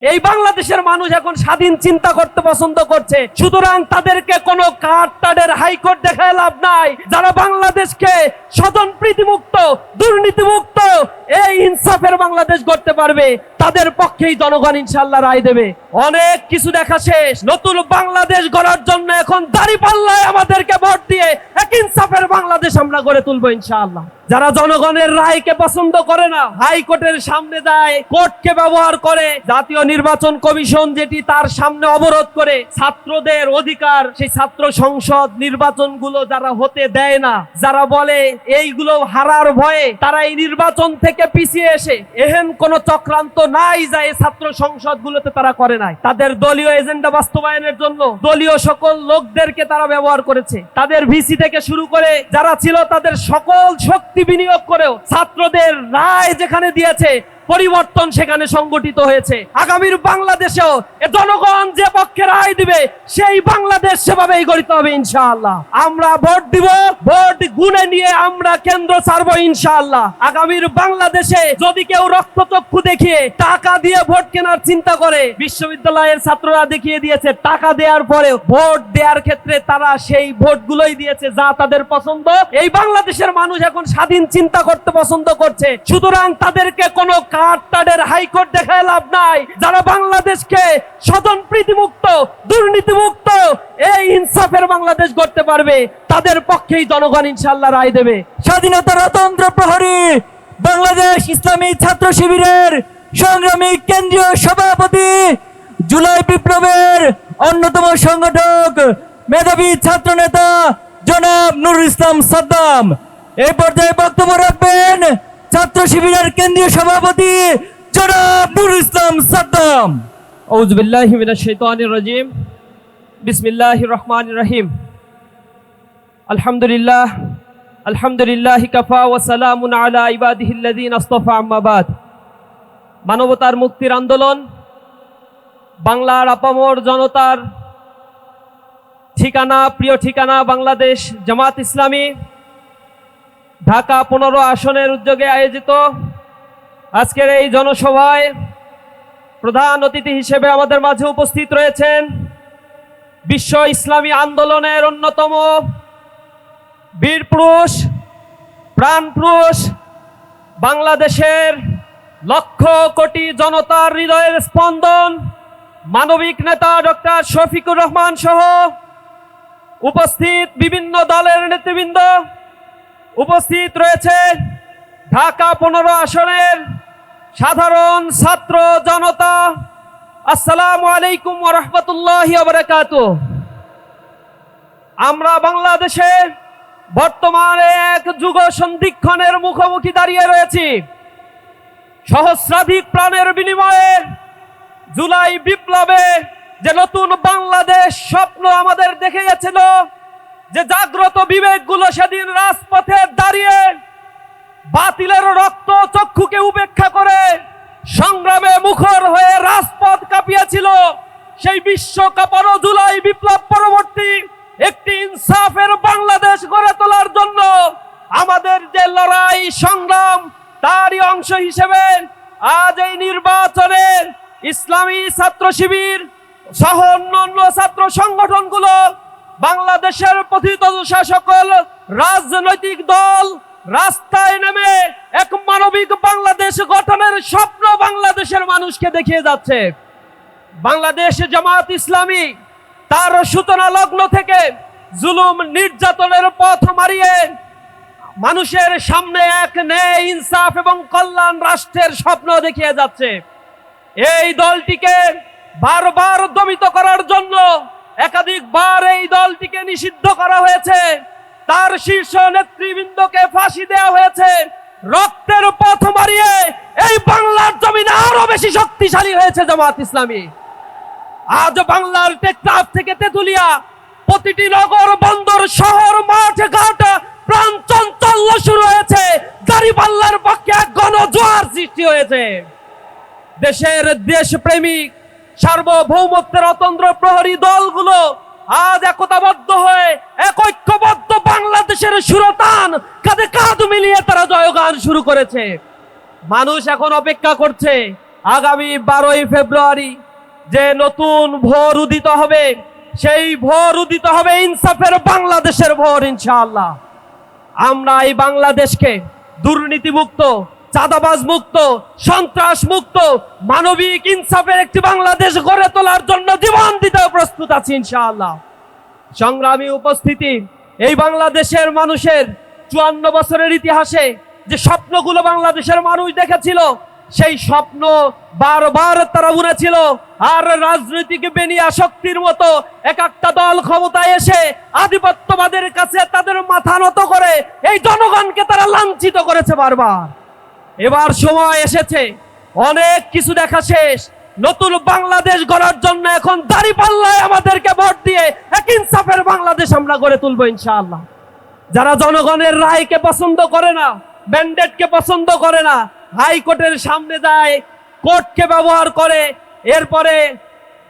এই বাংলাদেশের মানুষ এখন স্বাধীন চিন্তা করতে পছন্দ করছে, সুতরাং তাদেরকে কোনো কার্টারের হাইকোর্ট দেখায় লাভ নাই। যারা বাংলাদেশকে স্বজনপ্রীতিমুক্ত, দুর্নীতিমুক্ত, এই ইনসাফের বাংলাদেশ গড়তে পারবে, তাদের পক্ষেই জনগণ ইনশাআল্লাহ রায় দেবে। অনেক কিছু দেখা শেষ। নতুন বাংলাদেশ গড়ার জন্য এখন দাঁড়িপাল্লায় আমাদেরকে ভোট দিয়ে এক ইনসাফের বাংলাদেশ আমরা গড়ে তুলবো ইনশাআল্লাহ। যারা জনগণের রায়কে পছন্দ করে না, হাইকোর্টের সামনে যায়, কোর্টকে ব্যবহার করে, জাতীয় নির্বাচন কমিশন যেটি তার সামনে অবরোধ করে ছাত্রদের অধিকার, সেই ছাত্র সংসদ নির্বাচনগুলো যারা হতে দেয় না, যারা বলে এইগুলো হারার ভয়ে তারা এই নির্বাচন থেকে পিছিয়ে এসে, এহেন কোন চক্রান্ত নাই যা এই ছাত্র সংসদগুলোতে তারা করে নাই। তাদের দলীয় এজেন্ডা বাস্তবায়নের জন্য দলীয় সকল লোকদেরকে তারা ব্যবহার করেছে। তাদের ভিসি থেকে শুরু করে যারা ছিল তাদের সকল শক্তি বিনিয়োগ করেও ছাত্রদের রায় যেখানে দিয়েছে, পরিবর্তন সেখানে সংগঠিত হয়েছে। আগামীর বাংলাদেশেও জনগণ যে পক্ষে রায় দিবে সেই বাংলাদেশ সেভাবেই গড়িতে হবে ইনশাআল্লাহ। আমরা ভোট দিব, ভোট গুনে নিয়ে আমরা কেন্দ্র ছাড়বো ইনশাআল্লাহ। আগামীর বাংলাদেশে যদি কেউ রক্তচক্ষু দেখিয়ে টাকা দিয়ে ভোট কেনার চিন্তা করে, বিশ্ববিদ্যালয়ের ছাত্ররা দেখিয়ে দিয়েছে টাকা দেওয়ার পরে ভোট দেওয়ার ক্ষেত্রে তারা সেই ভোটগুলোই দিয়েছে যা তাদের পছন্দ। এই বাংলাদেশের মানুষ এখন স্বাধীন চিন্তা করতে পছন্দ করছে, সুতরাং তাদেরকে কোনো কার্টারের হাইকোর্ট দেখায় লাভ নাই। যারা বাংলাদেশকে স্বজনপ্রীতিমুক্ত, দুর্নীতিমুক্ত, এই ইনসাফের বাংলাদেশ গড়তে পারবে, তাদের পক্ষেই জনগণ ইনশাআল্লাহ রায় দেবে। স্বাধীনতার অতন্ত্র প্রহরী বাংলাদেশ ইসলামী ছাত্র শিবিরের সংগ্রামী কেন্দ্রীয় সভাপতি, জুলাই বিপ্লবের অন্যতম সংগঠক, মেধাবী ছাত্র নেতা জনাব নুরুল ইসলাম সাদ্দাম। এই পর্যায়ে বক্তব্য রাখবেন ছাত্র শিবিরের কেন্দ্রীয় সভাপতি জনাব নুরুল ইসলাম সাদ্দাম। আউযু বিল্লাহি মিনাশ শাইতানির রাজিম। বিসমিল্লাহির রহমানির রহিম। আলহামদুলিল্লাহ, আলহামদুলিল্লাহি কাফা ওয়া সালামুন আলা ইবাদিহিল্লাযিনা ইসতাফা, আম্মা বাদ। মানবতার মুক্তির আন্দোলন, বাংলার আপামর জনতার ঠিকানা, প্রিয় ঠিকানা বাংলাদেশ জামাত ইসলামী ঢাকা 15 আসনের উদ্যোগে আয়োজিত আজকের এই জনসভায় প্রধান অতিথি হিসেবে আমাদের মাঝে উপস্থিত রয়েছেন বিশ্ব ইসলামী আন্দোলনের অন্যতম বীর পুরুষ, প্রাণ পুরুষ, বাংলাদেশের লক্ষ কোটি জনতার হৃদয়ের স্পন্দন, মানবিক নেতা ডক্টর শফিকুর রহমান সহ উপস্থিত বিভিন্ন দলের নেতৃবৃন্দ, উপস্থিত রয়েছে ঢাকা 15 আসনের সাধারণ ছাত্র জনতা। আসসালামু আলাইকুম ওয়া রাহমাতুল্লাহি ওয়া বারাকাতুহু। আমরা বাংলাদেশে বর্তমানে এক যুগ সন্ধিক্ষণের মুখোমুখি দাঁড়িয়ে রয়েছি। সহস্রাধিক প্রাণের বিনিময়ে জুলাই বিপ্লবে যে নতুন বাংলাদেশ স্বপ্ন আমাদের দেখে গেছিল, যে জাগ্রত বিবেকগুলো সেদিন রাজপথে দাঁড়িয়ে বাতিলের রক্ত চক্ষুকে উপেক্ষা করে সংগ্রামে মুখর হয়ে রাজপথ কাঁপিয়েছিল, সেই বিশ্ব কাঁপানো জুলাই বিপ্লব পরবর্তী একটি ইনসাফের বাংলাদেশ গড়ে তোলার জন্য আমাদের যে লড়াই সংগ্রাম, তারই অংশ হিসেবে আজ এই নির্বাচনে ইসলামী ছাত্র শিবির সহ অন্যান্য ছাত্র সংগঠনগুলো, বাংলাদেশের পতিতদশা সকল রাজনৈতিক দল রাস্তায় নেমে এক মানবিক বাংলাদেশ গঠনের স্বপ্ন বাংলাদেশের মানুষকে দেখিয়ে যাচ্ছে। বাংলাদেশ জামাত ইসলামী তার সূচনা লগ্ন থেকে জুলুম নির্যাতনের পথ মারিয়ে মানুষের সামনে এক ন্যায়, ইনসাফ এবং কল্যাণ রাষ্ট্রের স্বপ্ন দেখিয়ে যাচ্ছে। এই দলটিকে বারবার দমিত করার জন্য একাধিকবার এই দলটিকে নিষিদ্ধ করা হয়েছে, তার শীর্ষ নেতৃবৃন্দকে ফাঁসি দেওয়া হয়েছে। রক্তের পথ মারিয়ে এই বাংলার জমিনে আরো বেশি শক্তিশালী হয়েছে জামাত ইসলামী। আজ বাংলার টেকনাফ থেকে তেতুলিয়া প্রতিটি নগর, বন্দর, শহর, মাঠ, ঘাট প্রাণ চাঞ্চল্য শুরু হয়েছে। দাঁড়িপাল্লার পক্ষে এক গণজোয়ার সৃষ্টি হয়েছে। দেশের দেশপ্রেমিক, সার্বভৌমত্বের অতন্ত্র প্রহরী দলগুলো আজ একতাবদ্ধ হয়ে এক ঐক্যবদ্ধ বাংলাদেশের সুরতান কাঁধে কাঁধ মিলিয়ে তারা জয়গান শুরু করেছে। মানুষ এখন অপেক্ষা করছে আগামী 12ই ফেব্রুয়ারি যে নতুন ভোর উদিত হবে, সেই ভোর উদিত হবে ইনসাফের বাংলাদেশের ভোর ইনশাআল্লাহ। আমরা এই বাংলাদেশকে দুর্নীতি মুক্ত, চাঁদাবাজ মুক্ত, সন্ত্রাস মুক্ত, মানবিক ইনসাফের একটি বাংলাদেশ গড়ে তোলার জন্য জীবন দিতে প্রস্তুত আছি ইনশাআল্লাহ। সংগ্রামী উপস্থিতি, এই বাংলাদেশের মানুষের 54 বছরের ইতিহাসে যে স্বপ্নগুলো বাংলাদেশের মানুষ দেখেছিল, সেই স্বপ্ন বারবার তারা বুনেছিল। আর রাজনৈতিক বেনিয়া শক্তির মতো এক একটা দল ক্ষমতায় এসে আধিপত্যবাদের কাছে তাদের মাথা নত করে এই জনগণকে তারা লাঞ্ছিত করেছে বারবার। এবার সময় এসেছে, অনেক কিছু দেখা শেষ, নতুন বাংলাদেশ গড়ার জন্য এখন দাঁড়িপাল্লায় আমাদেরকে ভোট দিয়ে এক ইনসাফের বাংলাদেশ আমরা গড়ে তুলবো ইনশাআল্লাহ। যারা জনগণের রায়কে পছন্দ করে না, ম্যান্ডেটকে পছন্দ করে না, হাইকোর্টের সামনে যায়, কোর্টকে ব্যবহার করে, এরপরে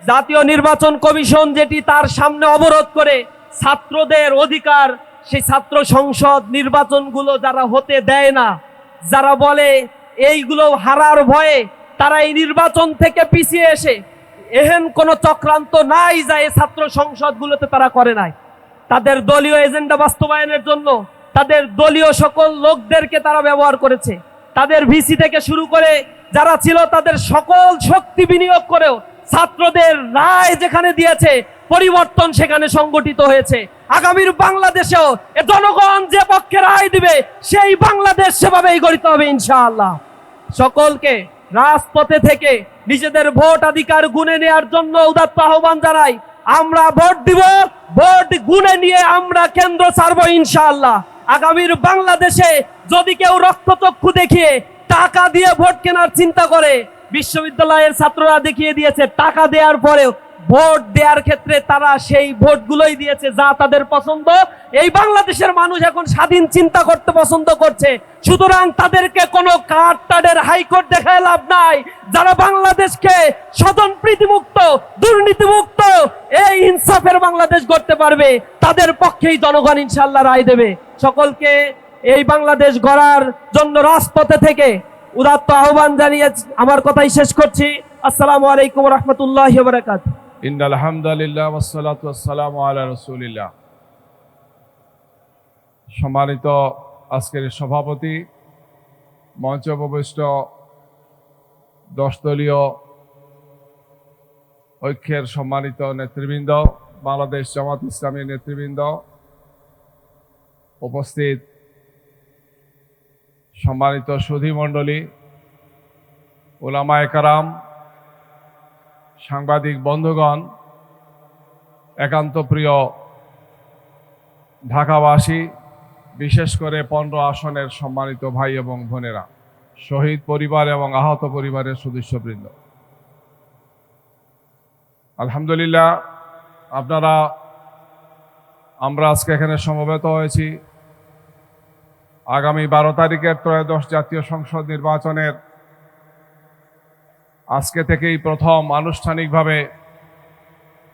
জাতীয় নির্বাচন কমিশন যেটি তার সামনে অবরোধ করে ছাত্রদের অধিকার, সেই ছাত্র সংসদ নির্বাচনগুলো যারা হতে দেয় না, যারা বলে এইগুলো হারার ভয়ে তারা এই নির্বাচন থেকে পিছিয়ে এসে, এহেন কোনো চক্রান্ত নাই যা এই ছাত্র সংসদগুলোতে তারা করে নাই। তাদের দলীয় এজেন্ডা বাস্তবায়নের জন্য তাদের দলীয় সকল লোকদেরকে তারা ব্যবহার করেছে। তাদের ভিসি থেকে শুরু করে যারা ছিল তাদের সকল শক্তি বিনিয়োগ করেও ছাত্রদের রায় যেখানে দিয়েছে, পরিবর্তন সেখানে সংগঠিত হয়েছে। আগামীর বাংলাদেশেও জনগণ যে পক্ষে রায় দিবে সেই বাংলাদেশ সেভাবেই গড়িতে হবে ইনশাআল্লাহ। সকলকে রাজপথে থেকে নিজেদের ভোট অধিকার গুনে নেওয়ার জন্য উদাত্ত আহ্বান জানাই। আমরা ভোট দিব, ভোট গুনে নিয়ে আমরা কেন্দ্র ছাড়বো ইনশাআল্লাহ। আগামীর বাংলাদেশে যদি কেউ রক্তচক্ষু দেখিয়ে টাকা দিয়ে ভোট কেনার চিন্তা করে, বিশ্ববিদ্যালয়ের ছাত্ররা দেখিয়ে দিয়েছে টাকা দেওয়ার পরেও ভোট দেওয়ার ক্ষেত্রে তারা সেই ভোটগুলোই দিয়েছে যা তাদের পছন্দ। এই বাংলাদেশের মানুষ এখন স্বাধীন চিন্তা করতে পছন্দ করছে, সুতরাং তাদেরকে কোনো কার্টারের হাইকোর্ট দেখায় লাভ নাই। যারা বাংলাদেশকে স্বজন প্রীতিমুক্ত, দুর্নীতিমুক্ত, এই ইনসাফের বাংলাদেশ গড়তে পারবে, তাদের পক্ষেই জনগণ ইনশাআল্লাহ রায় দেবে। সকলকে এই বাংলাদেশ গড়ার জন্য রাজপথে থেকে উদাত্ত আহ্বান জানিয়ে আমার কথাই শেষ করছি। আসসালামু আলাইকুম রহমতুল্লাহি ওয়া বারাকাতুহু। ইন্নাল হামদুলিল্লাহ ওয়াসসালাতু ওয়াসসালামু আলা রাসূলিল্লাহ। সম্মানিত আজকের সভাপতি, মঞ্চে উপবিষ্ট 10 দলীয় ঐক্যের সম্মানিত নেতৃবৃন্দ, বাংলাদেশ জামাত ইসলামী নেতৃবৃন্দ, উপস্থিত সম্মানিত সুধী মণ্ডলী, উলামায়ে কেরাম, সাংবাদিক বন্ধুগণ, একান্ত প্রিয় ঢাকাবাসী, বিশেষ করে 15 আসনের সম্মানিত ভাই এবং বোনেরা, শহীদ পরিবার এবং আহত পরিবারের সদস্যবৃন্দ, আলহামদুলিল্লাহ আমরা আজকে এখানে সমবেত হয়েছি আগামী 12 তারিখের ত্রয়োদশ জাতীয় সংসদ নির্বাচনের আজকে থেকেই প্রথম আনুষ্ঠানিকভাবে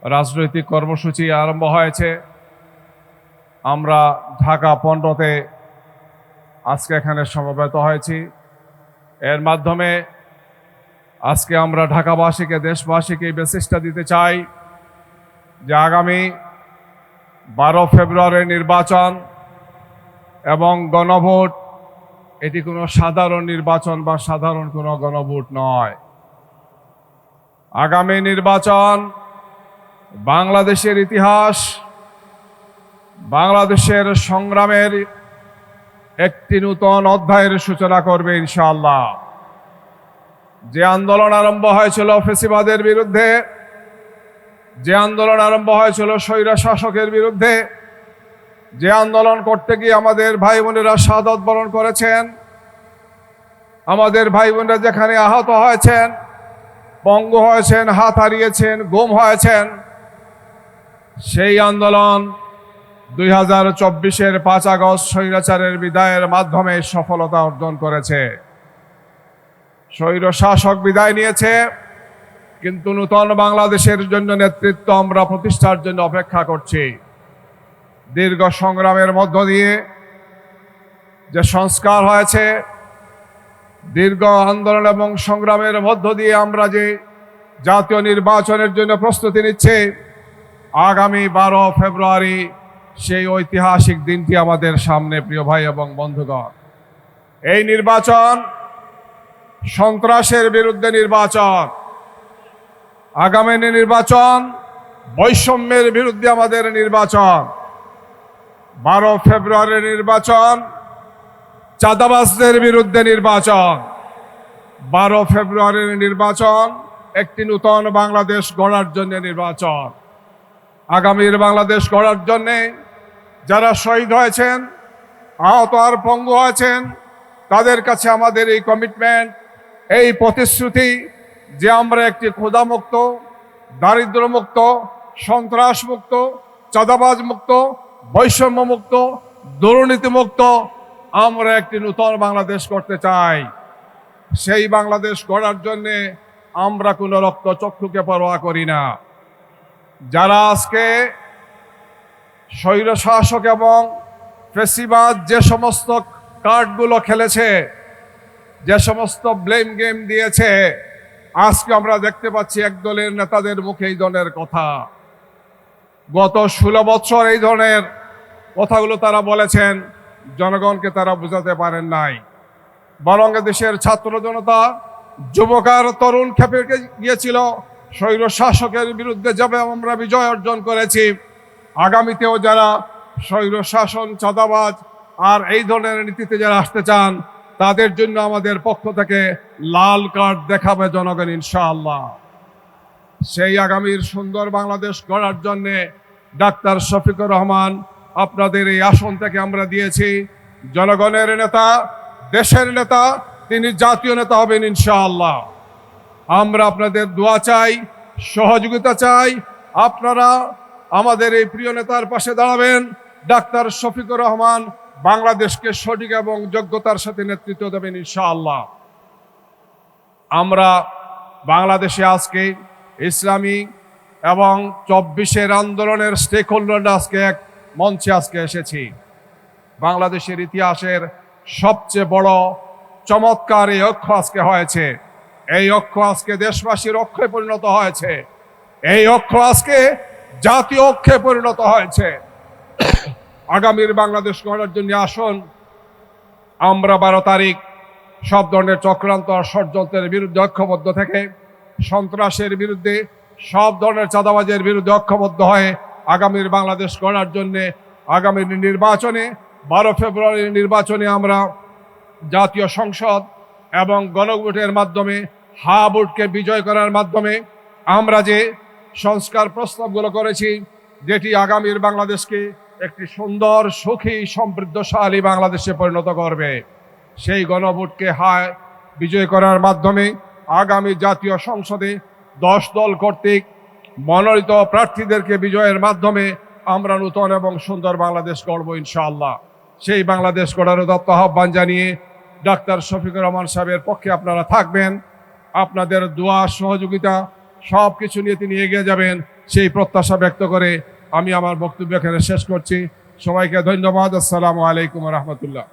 রাজনৈতিক কর্মসূচি আরম্ভ হয়েছে। আমরা ঢাকা 15তে আজকে এখানে সমবেত হয়েছি। এর মাধ্যমে আজকে আমরা ঢাকাবাসীকে, দেশবাসীকে মেসেজটা দিতে চাই যে আগামী 12 ফেব্রুয়ারি নির্বাচন এবং গণভোট এটি কোনো সাধারণ নির্বাচন বা সাধারণ কোনো গণভোট নয়। আগামী নির্বাচন বাংলাদেশের ইতিহাস, বাংলাদেশের সংগ্রামের একটি নতুন অধ্যায়ের সূচনা করবে ইনশাআল্লাহ। যে আন্দোলন আরম্ভ হয়েছিল ফ্যাসিবাদের বিরুদ্ধে, যে আন্দোলন আরম্ভ হয়েছিল স্বৈর শাসকের বিরুদ্ধে, যে আন্দোলন করতে গিয়ে আমাদের ভাই বোনেরা শাহাদত বরণ করেছেন, আমাদের ভাই বোনেরা যেখানে আহত হয়েছেন, পঙ্গু হয়েছেন, হাত হারিয়েছেন, গুম হয়েছেন, সেই আন্দোলন 2024-এর 5 আগস্ট স্বৈরাচারের বিদায়ের মাধ্যমে সফলতা অর্জন করেছে। স্বৈর শাসক বিদায় নিয়েছে, কিন্তু নূতন বাংলাদেশের জন্য নেতৃত্ব আমরা প্রতিষ্ঠার জন্য অপেক্ষা করছি। দীর্ঘ সংগ্রামের মধ্য দিয়ে যে সংস্কার হয়েছে, দীর্ঘ আন্দোলন এবং সংগ্রামের মধ্য দিয়ে আমরা যে জাতীয় নির্বাচনের জন্য প্রস্তুতি নিচ্ছে, আগামী 12 ফেব্রুয়ারি সেই ঐতিহাসিক দিনটি আমাদের সামনে। প্রিয় ভাই এবং বন্ধুগণ, এই নির্বাচন সন্ত্রাসের বিরুদ্ধে নির্বাচন, আগামী নির্বাচন বৈষম্যের বিরুদ্ধে আমাদের নির্বাচন। 12 ফেব্রুয়ারির নির্বাচন চাঁদাবাজদের বিরুদ্ধে নির্বাচন। 12 ফেব্রুয়ারির নির্বাচন একটি নূতন বাংলাদেশ গড়ার জন্য নির্বাচন। আগামীর বাংলাদেশ গড়ার জন্যে যারা শহীদ হয়েছেন, আহত আর পঙ্গু হয়েছেন, তাদের কাছে আমাদের এই কমিটমেন্ট, এই প্রতিশ্রুতি যে আমরা একটি ক্ষুধামুক্ত, দারিদ্র্যমুক্ত, সন্ত্রাসমুক্ত, চাঁদাবাজ মুক্ত, বৈষম্য মুক্ত, দুর্নীতিমুক্ত আমরা একটি নূতন বাংলাদেশ করতে চাই। সেই বাংলাদেশ গড়ার জন্যে আমরা কোনো রক্তচক্ষুকে পরোয়া করি না। যারা আজকে স্বৈরশাসক এবং ফেসিবাদ যে সমস্ত কার্ডগুলো খেলেছে, যে সমস্ত ব্লেম গেম দিয়েছে, আজকে আমরা দেখতে পাচ্ছি একদলের নেতাদের মুখে এই ধরনের কথা। গত 16 বছর এই ধরনের কথাগুলো তারা বলেছেন, জনগণকে তারা বোঝাতে পারেন নাই। বরং দেশের ছাত্র জনতা, যুবকার তরুণ খেপে গিয়েছিল স্বৈর শাসকের বিরুদ্ধে। যাবে আমরা বিজয় অর্জন করেছি, আগামীতেও যারা স্বৈর শাসন, চাঁদাবাজ আর এই ধরনের নীতিতে যারা আসতে চান, তাদের জন্য আমাদের পক্ষ থেকে লাল কার্ড দেখাবে জনগণ ইনশাআল্লাহ। সেই আগামীর সুন্দর বাংলাদেশ গড়ার জন্যে ডাক্তার শফিকুর রহমান আপনাদের এই আসন থেকে আমরা দিয়েছি। জনগণের নেতা, দেশের নেতা, তিনি জাতীয় নেতা হবেন ইনশাআল্লাহ। আমরা আপনাদের দোয়া চাই, সহযোগিতা চাই। আপনারা আমাদের এই প্রিয় নেতার পাশে দাঁড়াবেন। ডাক্তার শফিকুর রহমান বাংলাদেশকে সঠিক এবং যোগ্যতার সাথে নেতৃত্ব দেবেন ইনশাআল্লাহ। আমরা বাংলাদেশে আজকে ইসলামী এবং 24-এর আন্দোলনের স্টেক হোল্ডাররা আজকে এক মঞ্চে আজকে এসেছি। বাংলাদেশের ইতিহাসের সবচেয়ে বড় চমৎকার এই ঐক্য আজকে হয়েছে। এই ঐক্য আজকে দেশবাসীর ঐক্যে পরিণত হয়েছে। এই ঐক্য আজকে জাতীয় ঐক্যে পরিণত হয়েছে। আগামীর বাংলাদেশ গড়ার জন্য আসুন আমরা 12 তারিখ সব ধরনের চক্রান্ত আর ষড়যন্ত্রের বিরুদ্ধে ঐক্যবদ্ধ থেকে, সন্ত্রাসের বিরুদ্ধে, সব ধরনের চাঁদাবাজের বিরুদ্ধে ঐক্যবদ্ধ হয়ে আগামীর বাংলাদেশ গড়ার জন্যে আগামী নির্বাচনে 12 ফেব্রুয়ারির নির্বাচনে আমরা জাতীয় সংসদ এবং গণভোটের মাধ্যমে হা ভোটকে বিজয় করার মাধ্যমে আমরা যে সংস্কার প্রস্তাবগুলো করেছি, যেটি আগামীর বাংলাদেশকে একটি সুন্দর, সুখী, সমৃদ্ধশালী বাংলাদেশে পরিণত করবে, সেই গণভোটকে হায় বিজয় করার মাধ্যমে আগামী জাতীয় সংসদে 10 দল কর্তৃক মনোনীত প্রার্থীদেরকে বিজয়ের মাধ্যমে আমরা নূতন এবং সুন্দর বাংলাদেশ গড়ব ইনশাআল্লাহ। সেই বাংলাদেশ গড়ার দত্ত আহ্বান জানিয়ে ডাক্তার শফিকুর রহমান সাহেবের পক্ষে আপনারা থাকবেন। আপনাদের দোয়া, সহযোগিতা সব কিছু নিয়ে তিনি এগিয়ে যাবেন, সেই প্রত্যাশা ব্যক্ত করে আমি আমার বক্তব্য এখানে শেষ করছি। সবাইকে ধন্যবাদ। আসসালামু আলাইকুম ওয়া রাহমাতুল্লাহ।